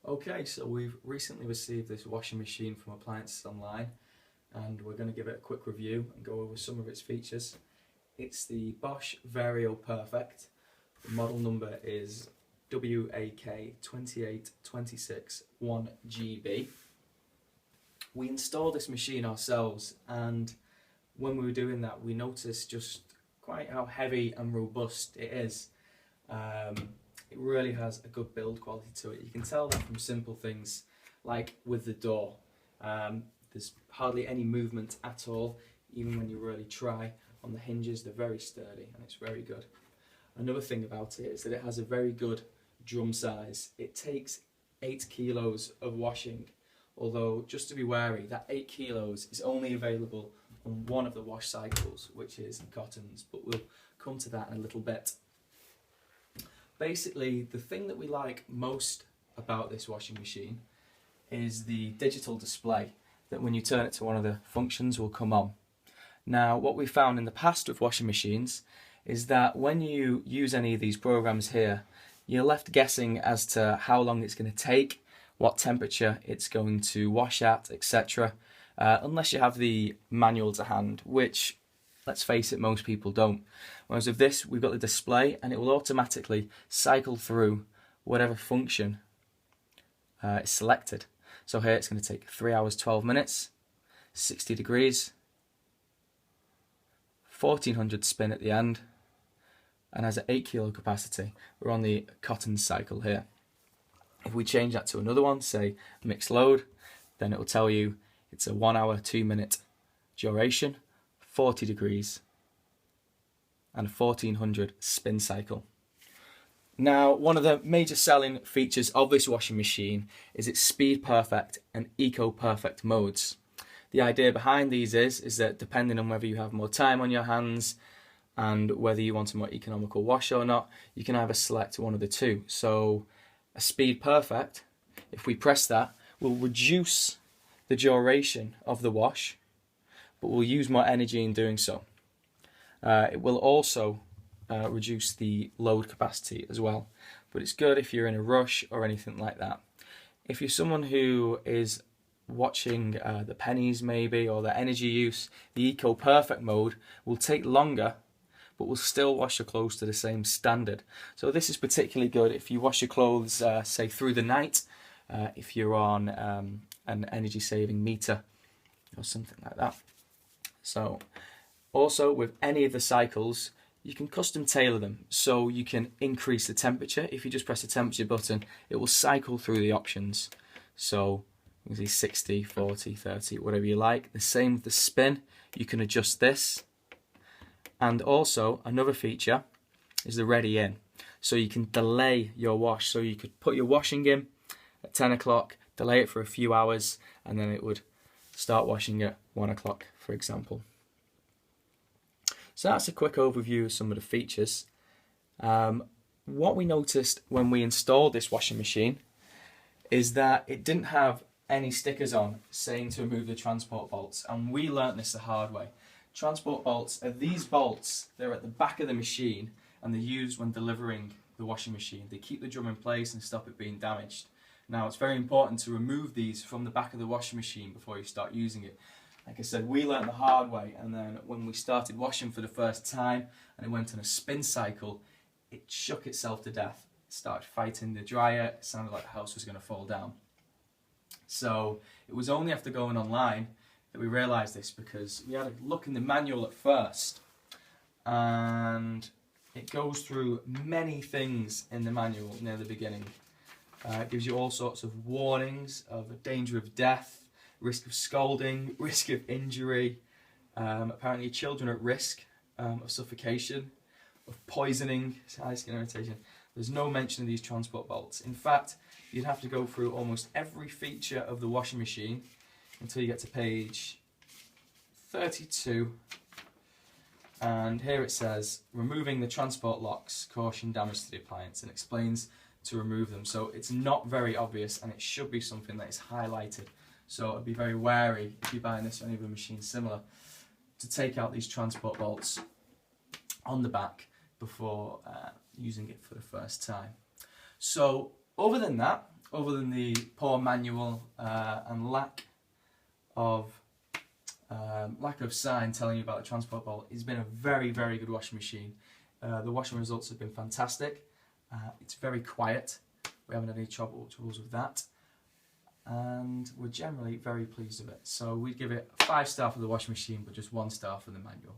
Okay, so we've recently received this washing machine from Appliances Online, and we're going to give it a quick review and go over some of its features. It's the Bosch VarioPerfect. The model number is WAK28251GB. We installed this machine ourselves, and when we were doing that we noticed just quite how heavy and robust it is. It really has a good build quality to it. You can tell that from simple things like with the door. There's hardly any movement at all, even when you really try. On the hinges, they're very sturdy and it's very good. Another thing about it is that it has a very good drum size. It takes 8 kilos of washing, although just to be wary, that 8 kilos is only available on one of the wash cycles, which is cottons, but we'll come to that in a little bit. Basically, the thing that we like most about this washing machine is the digital display that when you turn it to one of the functions will come on. Now, what we found in the past with washing machines is that when you use any of these programs here, you're left guessing as to how long it's going to take, what temperature it's going to wash at, etc. Unless you have the manual to hand, which, let's face it, most people don't. Whereas with this, we've got the display and it will automatically cycle through whatever function is selected. So here it's going to take 3 hours 12 minutes, 60 degrees, 1400 spin at the end, and has an 8 kilo capacity. We're on the cotton cycle here. If we change that to another one, say mixed load, then it will tell you it's a 1 hour 2 minute duration, 40 degrees, and a 1400 spin cycle. Now, one of the major selling features of this washing machine is its Speed Perfect and Eco Perfect modes. The idea behind these is that depending on whether you have more time on your hands and whether you want a more economical wash or not, you can either select one of the two. So a Speed Perfect, if we press that, will reduce the duration of the wash, but we'll use more energy in doing so. It will also reduce the load capacity as well, but it's good if you're in a rush or anything like that. If you're someone who is watching the pennies maybe, or the energy use, the Eco Perfect mode will take longer, but will still wash your clothes to the same standard. So this is particularly good if you wash your clothes, say through the night, if you're on an energy saving meter or something like that. So also with any of the cycles, you can custom tailor them, so you can increase the temperature. If you just press the temperature button, it will cycle through the options. So you can see 60, 40, 30, whatever you like. The same with the spin, you can adjust this. And also another feature is the ready in. So you can delay your wash. So you could put your washing in at 10 o'clock, delay it for a few hours, and then it would start washing at 1 o'clock, for example. So that's a quick overview of some of the features. What we noticed when we installed this washing machine is that it didn't have any stickers on saying to remove the transport bolts, and we learnt this the hard way. Transport bolts are these bolts. They're at the back of the machine and they're used when delivering the washing machine. They keep the drum in place and stop it being damaged. Now, it's very important to remove these from the back of the washing machine before you start using it. Like I said, we learnt the hard way, and then when we started washing for the first time and it went on a spin cycle, it shook itself to death. It started fighting the dryer. It sounded like the house was going to fall down. So it was only after going online that we realised this, because we had a look in the manual at first, and it goes through many things in the manual near the beginning. It gives you all sorts of warnings of danger of death, risk of scalding, risk of injury, apparently children at risk of suffocation, of poisoning, eye skin irritation. There's no mention of these transport bolts. In fact, you'd have to go through almost every feature of the washing machine until you get to page 32, and here it says removing the transport locks, caution damage to the appliance, and explains to remove them. So it's not very obvious, and it should be something that is highlighted. So I'd be very wary if you're buying this or any other machine similar to take out these transport bolts on the back before using it for the first time. So other than that, other than the poor manual and lack of sign telling you about the transport bolt, it's been a very, very good washing machine. The washing results have been fantastic. It's very quiet. We haven't had any troubles with that. And we're generally very pleased with it. So we give it 5 star for the washing machine, but just 1 star for the manual.